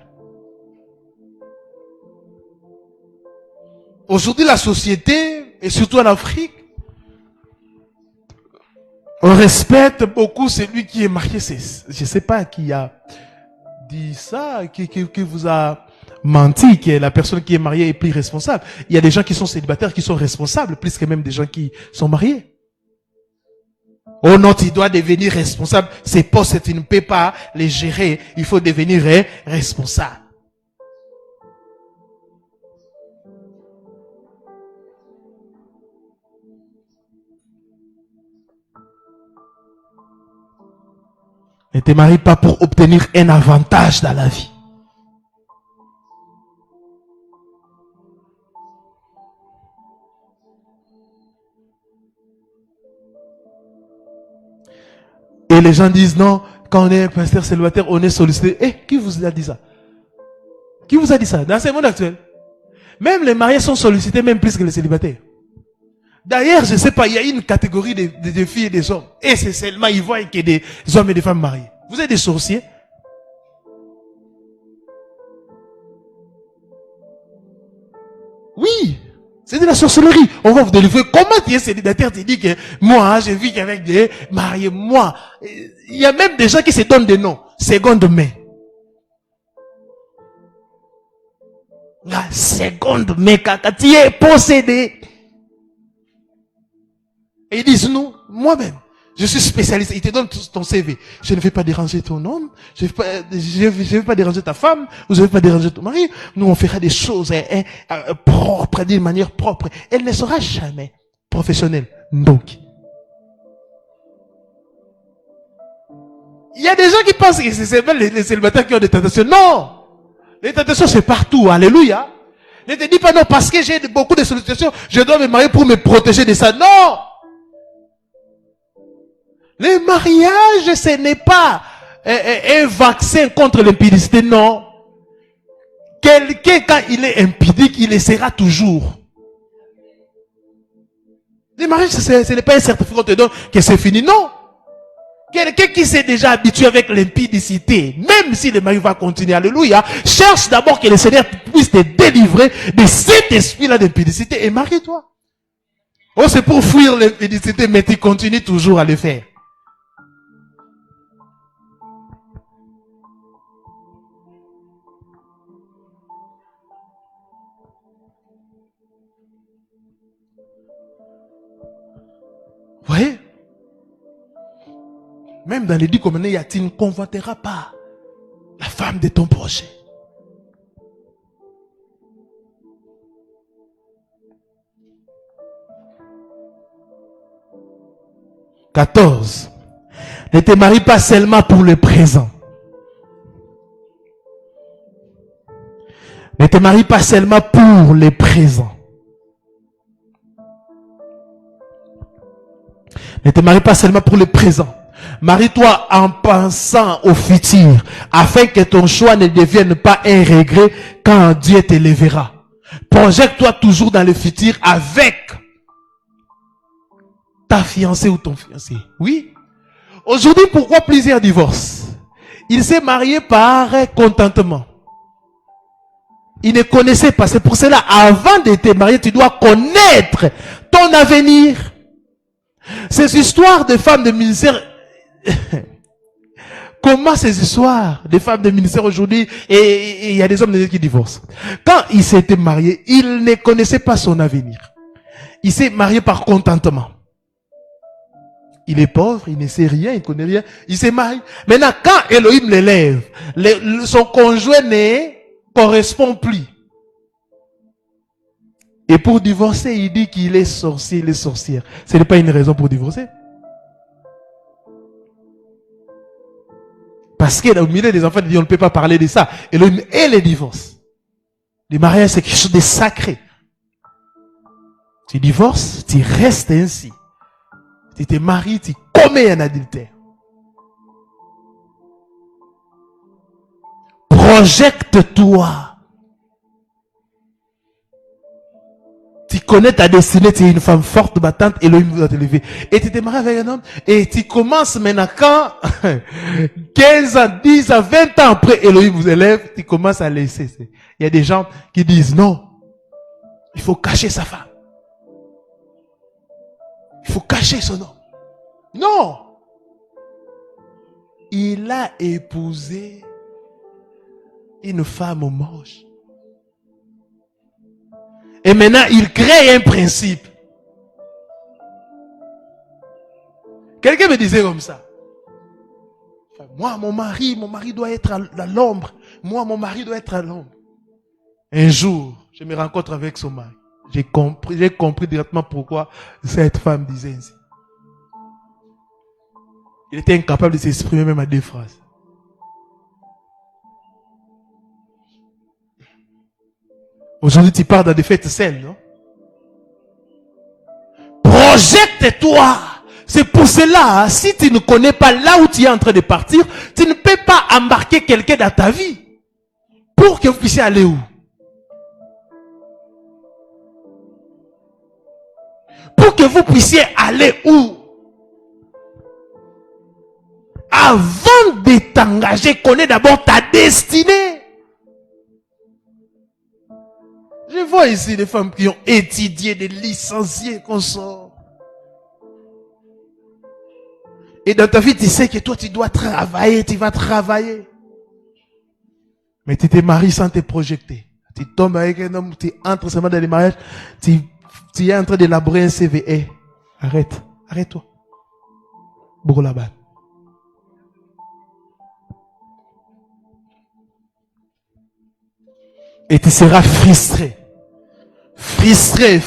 Aujourd'hui, la société, et surtout en Afrique, on respecte beaucoup celui qui est marié. Je ne sais pas qui a dit ça, qui vous a menti, que la personne qui est mariée est plus responsable. Il y a des gens qui sont célibataires qui sont responsables, plus que même des gens qui sont mariés. Oh non, tu dois devenir responsable. Ces postes, tu ne peux pas les gérer. Il faut devenir responsable. Ne te marie pas pour obtenir un avantage dans la vie. Et les gens disent non, quand on est pasteur célibataire, on est sollicité. Qui vous a dit ça? Qui vous a dit ça? Dans ce monde actuel, même les mariés sont sollicités même plus que les célibataires. D'ailleurs, je ne sais pas, il y a une catégorie de filles et des hommes. Et c'est seulement, ils voient qu'il y a des hommes et des femmes mariés. Vous êtes des sorciers? Oui, c'est de la sorcellerie. On va vous délivrer. Comment tu es célibataire? Tu dis que moi, je vis avec des mariés. Moi, il y a même des gens qui se donnent des noms. Seconde main. La seconde main, quand tu es possédé. Et ils disent, nous, moi-même, Je suis spécialiste. Il te donne ton CV. Je ne vais pas déranger ton homme. Je ne vais pas déranger ta femme. Ou je ne vais pas déranger ton mari. Nous, on fera des choses propres, d'une manière propre. Elle ne sera jamais professionnelle. Donc, il y a des gens qui pensent que c'est les célibataires qui ont des tentations. Non! Les tentations, c'est partout. Alléluia. Ne te dis pas non, parce que j'ai beaucoup de sollicitations, je dois me marier pour me protéger de ça. Non! Le mariage, ce n'est pas un vaccin contre l'impudicité, non. Quelqu'un, quand il est impudique, il le sera toujours. Le mariage, ce n'est pas un certificat qu'on te donne que c'est fini, non. Quelqu'un qui s'est déjà habitué avec l'impudicité, même si le mari va continuer, alléluia, cherche d'abord que le Seigneur puisse te délivrer de cet esprit-là d'impudicité et marie-toi. Oh, c'est pour fuir l'impudicité, mais tu continues toujours à le faire. Vous voyez? Même dans les 10 commandements, il y a tu ne convoiteras pas la femme de ton prochain. « 14. Ne te marie pas seulement pour le présent. Ne te marie pas seulement pour le présent. Ne te marie pas seulement pour le présent. Marie-toi en pensant au futur, afin que ton choix ne devienne pas un regret quand Dieu te lèvera. Projette-toi toujours dans le futur avec ta fiancée ou ton fiancé. Oui. Aujourd'hui, pourquoi plusieurs divorcent? Il s'est marié par contentement. Il ne connaissait pas. C'est pour cela, avant de te marier, tu dois connaître ton avenir. Ces histoires de femmes de ministère, comment ces histoires de femmes de ministère aujourd'hui, et il y a des hommes qui divorcent. Quand il s'était marié, il ne connaissait pas son avenir. Il s'est marié par contentement. Il est pauvre, il ne sait rien, il ne connaît rien. Il s'est marié. Maintenant, quand Elohim l'élève, son conjoint ne correspond plus. Et pour divorcer, il dit qu'il est sorcier, il est sorcière. Ce n'est pas une raison pour divorcer. Parce qu'au milieu des enfants, il dit on ne peut pas parler de ça. Elohim et les divorces. Le mariage, c'est quelque chose de sacré. Tu divorces, tu restes ainsi. Tu te maries, tu commets un adultère. Projecte-toi. Tu connais ta destinée, tu es une femme forte, battante, Elohim va te lever. Et tu te maries avec un homme, et tu commences maintenant quand 15 ans, 10 ans, 20 ans après Elohim vous élève, tu commences à laisser. Il y a des gens qui disent non, il faut cacher sa femme. Il faut cacher son homme. Non! Il a épousé une femme moche. Et maintenant, il crée un principe. Quelqu'un me disait comme ça. Moi, mon mari doit être à l'ombre. Moi, mon mari doit être à l'ombre. Un jour, je me rencontre avec son mari. J'ai compris directement pourquoi cette femme disait ainsi. Il était incapable de s'exprimer même à 2 phrases. Aujourd'hui, tu pars dans des fêtes saines, non? Projecte-toi. C'est pour cela, si tu ne connais pas là où tu es en train de partir, tu ne peux pas embarquer quelqu'un dans ta vie. Pour que vous puissiez aller où? Pour que vous puissiez aller où? Avant de t'engager, connais d'abord ta destinée. Je vois ici des femmes qui ont étudié, des licenciés qu'on sort. Et dans ta vie, tu sais que toi, tu dois travailler, tu vas travailler. Mais tu te maries sans te projeter. Tu tombes avec un homme, tu entres seulement dans les mariages, tu es en train d'élaborer un CV. Arrête-toi. Bourlaban. Et tu seras frustré. Frustré.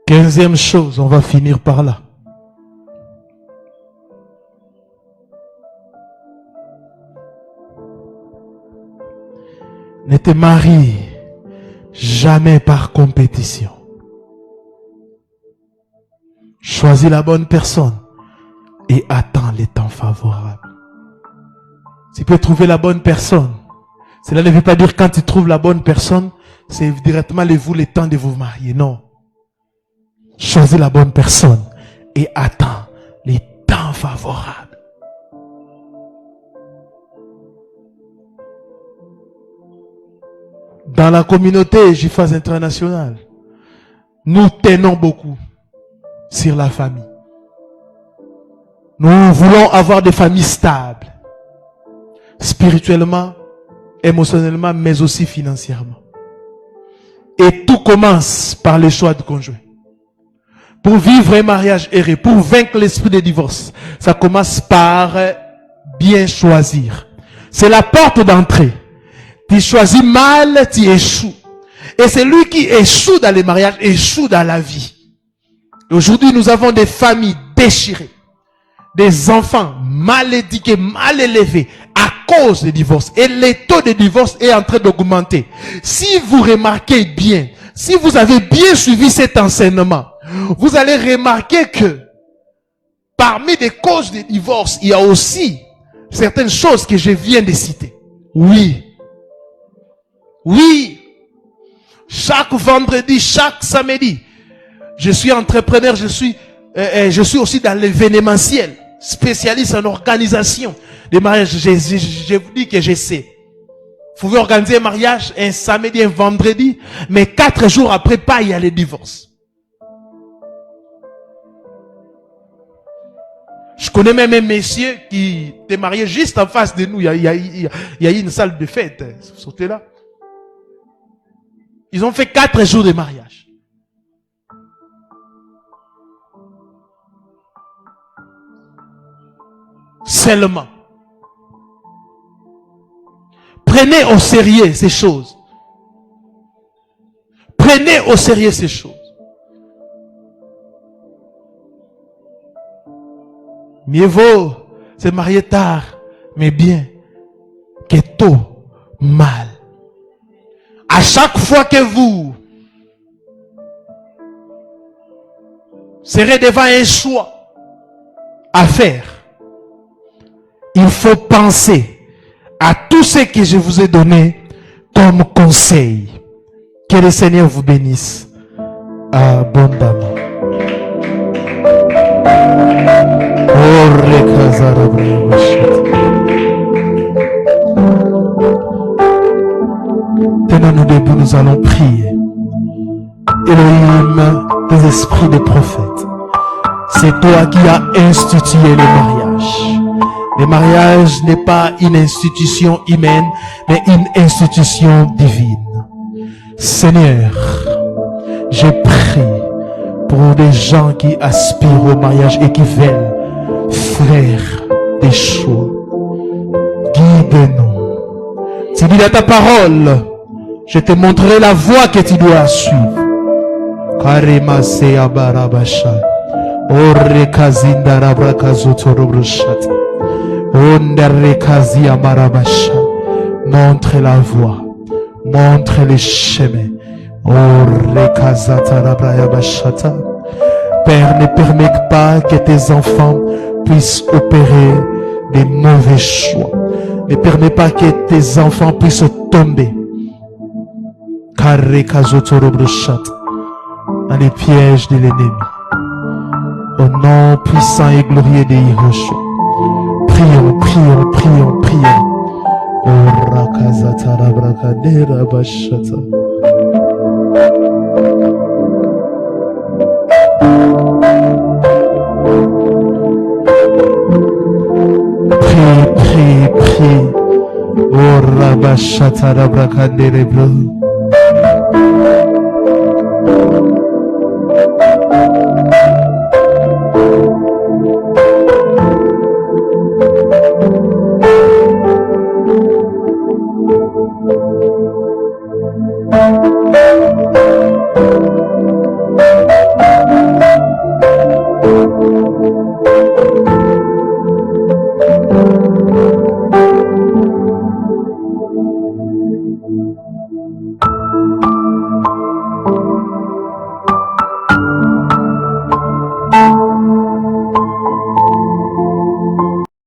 15e chose, on va finir par là. Ne te marie jamais par compétition. Choisis la bonne personne et attends les temps favorables. Tu peux trouver la bonne personne. Cela ne veut pas dire quand tu trouves la bonne personne, c'est directement les temps de vous marier. Non. Choisis la bonne personne et attends les temps favorables. Dans la communauté JIFAS internationale, nous tenons beaucoup sur la famille. Nous voulons avoir des familles stables, spirituellement, émotionnellement, mais aussi financièrement. Et tout commence par le choix de conjoint. Pour vivre un mariage heureux, pour vaincre l'esprit de divorce, ça commence par bien choisir. C'est la porte d'entrée. Tu choisis mal, tu échoues. Et celui qui échoue dans les mariages, échoue dans la vie. Aujourd'hui, nous avons des familles déchirées. Des enfants mal éduqués, mal élevés à cause des divorces. Et le taux de divorce est en train d'augmenter. Si vous remarquez bien, si vous avez bien suivi cet enseignement, vous allez remarquer que parmi les causes de divorce, il y a aussi certaines choses que je viens de citer. Oui. Chaque vendredi, chaque samedi, je suis entrepreneur, je suis aussi dans l'événementiel, spécialiste en organisation des mariages. Je vous dis que je sais. Vous pouvez organiser un mariage un samedi, un vendredi, mais 4 jours après, pas, il y a le divorce. Je connais même un monsieur qui était marié juste en face de nous. Il y a une salle de fête. Sautez là. Ils ont fait 4 jours de mariage. Seulement. Prenez au sérieux ces choses. Prenez au sérieux ces choses. Mieux vaut se marier tard, mais bien, que tôt, mal. À chaque fois que vous serez devant un choix à faire, il faut penser à tout ce que je vous ai donné comme conseil. Que le Seigneur vous bénisse abondamment. Tenons-nous debout, nous allons prier. Elohim, des esprits des prophètes, c'est toi qui as institué le mariage. Le mariage n'est pas une institution humaine, mais une institution divine. Seigneur, je prie pour des gens qui aspirent au mariage et qui veulent faire des choix. Guide-nous. Tu dis dans ta parole, je te montrerai la voie que tu dois suivre. Karima seya barabasha. Ore kazinda rabrakazoto robroshat. Ondere kazia marabasha. Montre la voie. Montre les chemins. Ore kazata rabrayabashata. Père, ne permets pas que tes enfants puissent opérer des mauvais choix. Ne permets pas que tes enfants puissent tomber dans les pièges de l'ennemi. Au nom puissant et glorieux de Yahushua. Prions. Kazatara brakadera bashata. Prie. Oh rabashata brakadere bro.